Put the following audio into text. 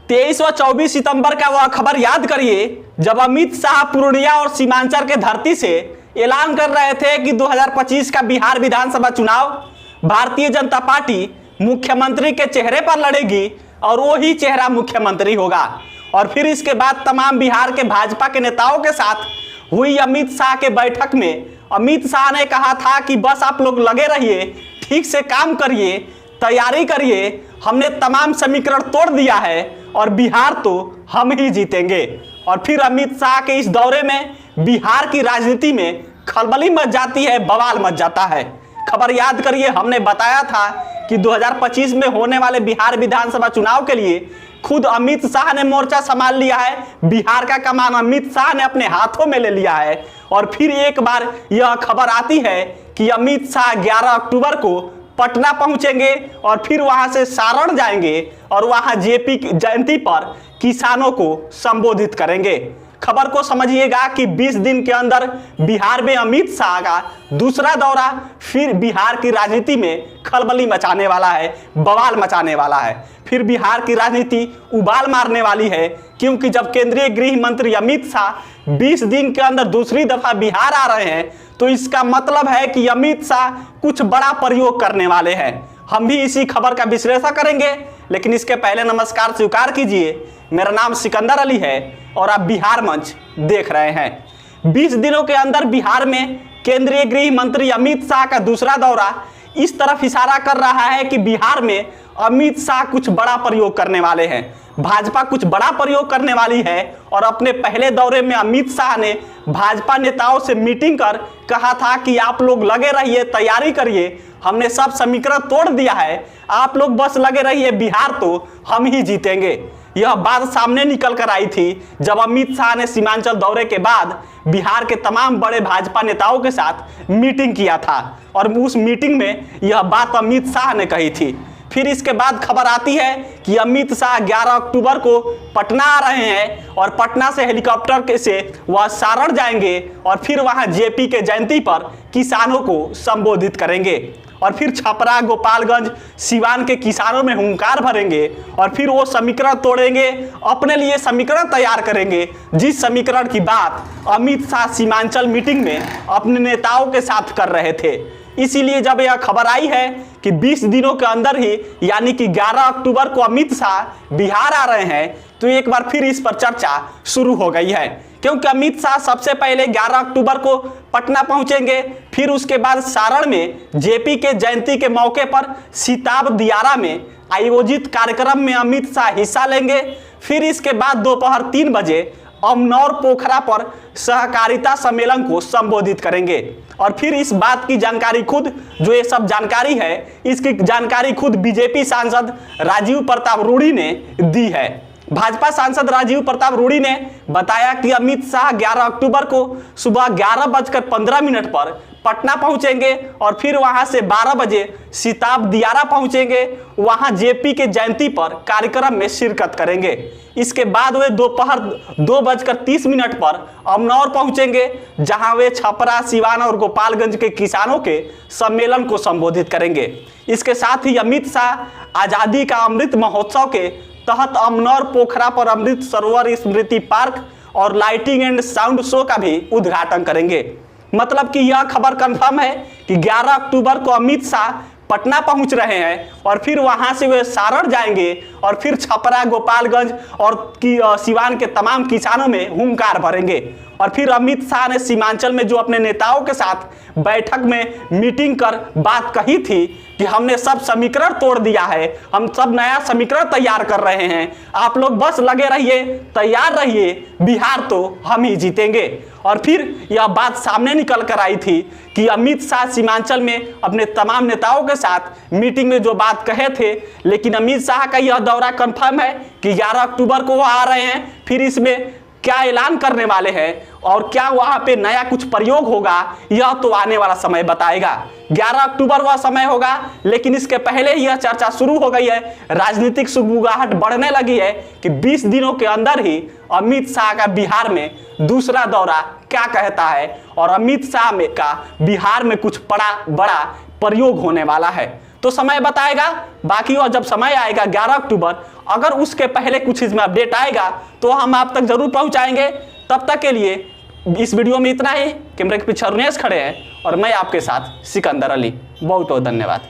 23 व 24 सितंबर का वह खबर याद करिए जब अमित शाह पूर्णिया और सीमांचल के धरती से ऐलान कर रहे थे कि 2025 का बिहार विधानसभा चुनाव भारतीय जनता पार्टी मुख्यमंत्री के चेहरे पर लड़ेगी और वो ही चेहरा मुख्यमंत्री होगा। और फिर इसके बाद तमाम बिहार के भाजपा के नेताओं के साथ हुई अमित शाह के बैठक में अमित शाह ने कहा था कि बस आप लोग लगे रहिए, ठीक से काम करिए, तैयारी करिए, हमने तमाम समीकरण तोड़ दिया है और बिहार तो हम ही जीतेंगे। और फिर अमित शाह के इस दौरे में बिहार की राजनीति में खलबली मच जाती है, बवाल मच जाता है। खबर याद करिए, हमने बताया था कि 2025 में होने वाले बिहार विधानसभा चुनाव के लिए खुद अमित शाह ने मोर्चा संभाल लिया है, बिहार का कमान अमित शाह ने अपने हाथों में ले लिया है। और फिर एक बार यह खबर आती है कि अमित शाह 11 अक्टूबर को पटना पहुंचेंगे और फिर वहां से सारण जाएंगे और वहां जेपी की जयंती पर किसानों को संबोधित करेंगे। खबर को समझिएगा कि 20 दिन के अंदर बिहार में अमित शाह का दूसरा दौरा फिर बिहार की राजनीति में खलबली मचाने वाला है, बवाल मचाने वाला है। फिर बिहार की राजनीति उबाल मारने वाली है, क्योंकि जब केंद्रीय गृह मंत्री अमित शाह 20 दिन के अंदर दूसरी दफा बिहार आ रहे हैं तो इसका मतलब है कि अमित शाह कुछ बड़ा प्रयोग करने वाले हैं। हम भी इसी खबर का विश्लेषण करेंगे, लेकिन इसके पहले नमस्कार स्वीकार कीजिए। मेरा नाम सिकंदर अली है और आप बिहार मंच देख रहे हैं। 20 दिनों के अंदर बिहार में केंद्रीय गृह मंत्री अमित शाह का दूसरा दौरा इस तरफ इशारा कर रहा है कि बिहार में अमित शाह कुछ बड़ा प्रयोग करने वाले हैं, भाजपा कुछ बड़ा प्रयोग करने वाली है। और अपने पहले दौरे में अमित शाह ने भाजपा नेताओं से मीटिंग कर कहा था कि आप लोग लगे रहिए, तैयारी करिए, हमने सब समीकरण तोड़ दिया है, आप लोग बस लगे रहिए, बिहार तो हम ही जीतेंगे। यह बात सामने निकल कर आई थी जब अमित शाह ने सीमांचल दौरे के बाद बिहार के तमाम बड़े भाजपा नेताओं के साथ मीटिंग किया था और उस मीटिंग में यह बात अमित शाह ने कही थी। फिर इसके बाद खबर आती है कि अमित शाह 11 अक्टूबर को पटना आ रहे हैं और पटना से हेलीकॉप्टर से वह सारण जाएंगे और फिर वहां जेपी के जयंती पर किसानों को संबोधित करेंगे। और फिर छपरा, गोपालगंज, सिवान के किसानों में हुंकार भरेंगे और फिर वो समीकरण तोड़ेंगे, अपने लिए समीकरण तैयार करेंगे, जिस समीकरण की बात अमित शाह सीमांचल मीटिंग में अपने नेताओं के साथ कर रहे थे। इसीलिए जब यह खबर आई है कि 20 दिनों के अंदर ही यानी कि 11 अक्टूबर को अमित शाह बिहार आ रहे हैं, तो एक बार फिर इस पर चर्चा शुरू हो गई है। क्योंकि अमित शाह सबसे पहले 11 अक्टूबर को पटना पहुंचेंगे, फिर उसके बाद सारण में जेपी के जयंती के मौके पर सिताब दियारा में आयोजित कार्यक्रम में अमित शाह हिस्सा लेंगे। फिर इसके बाद दोपहर 3 बजे अमनौर पोखरा पर सहकारिता सम्मेलन को संबोधित करेंगे। और फिर इस बात की जानकारी खुद, जो ये सब जानकारी है, इसकी जानकारी खुद बीजेपी सांसद राजीव प्रताप रूडी ने दी है। भाजपा सांसद राजीव प्रताप रूडी ने बताया कि अमित शाह 11 अक्टूबर को सुबह 11:15 पर पटना पहुंचेंगे और फिर वहां से 12 बजे सिताब दियारा पहुंचेंगे, वहां जेपी के जयंती पर कार्यक्रम में शिरकत करेंगे। इसके बाद वे दोपहर 2:30 पर अमनौर पहुंचेंगे, जहां वे छपरा, सिवान और गोपालगंज के किसानों के सम्मेलन को संबोधित करेंगे। इसके साथ ही अमित शाह आजादी का अमृत महोत्सव के तहत अमनौर पोखरा पर अमृत सरोवर स्मृति पार्क और लाइटिंग एंड साउंड शो का भी उद्घाटन करेंगे। मतलब कि यह खबर कंफर्म है कि 11 अक्टूबर को अमित शाह पटना पहुंच रहे हैं और फिर वहां से वे सारण जाएंगे और फिर छपरा, गोपालगंज और सिवान के तमाम किसानों में हुंकार भरेंगे। और फिर अमित शाह ने सीमांचल में जो अपने नेताओं के साथ बैठक में मीटिंग कर बात कही थी कि हमने सब समीकरण तोड़ दिया है, हम सब नया समीकरण तैयार कर रहे हैं, आप लोग बस लगे रहिए, तैयार रहिए, बिहार तो हम ही जीतेंगे। और फिर यह बात सामने निकल कर आई थी कि अमित शाह सीमांचल में अपने तमाम नेताओं के साथ मीटिंग में जो बात कहे थे, लेकिन अमित शाह का यह दौरा कंफर्म है कि 11 अक्टूबर को वो आ रहे हैं। फिर इसमें क्या ऐलान करने वाले हैं और क्या वहां पे नया कुछ प्रयोग होगा, यह तो आने वाला समय बताएगा। 11 अक्टूबर वह समय होगा, लेकिन इसके पहले यह चर्चा शुरू हो गई है, राजनीतिक सुगबुगाहट बढ़ने लगी है कि 20 दिनों के अंदर ही अमित शाह का बिहार में दूसरा दौरा क्या कहता है और अमित शाह का बिहार में कुछ बड़ा प्रयोग होने वाला है। तो समय बताएगा बाकी, और जब समय आएगा 11 अक्टूबर अगर उसके पहले कुछ इसमें अपडेट आएगा तो हम आप तक जरूर पहुंचाएंगे। तब तक के लिए इस वीडियो में इतना ही। कैमरे के पीछे रुनेश खड़े हैं और मैं आपके साथ सिकंदर अली। बहुत बहुत धन्यवाद।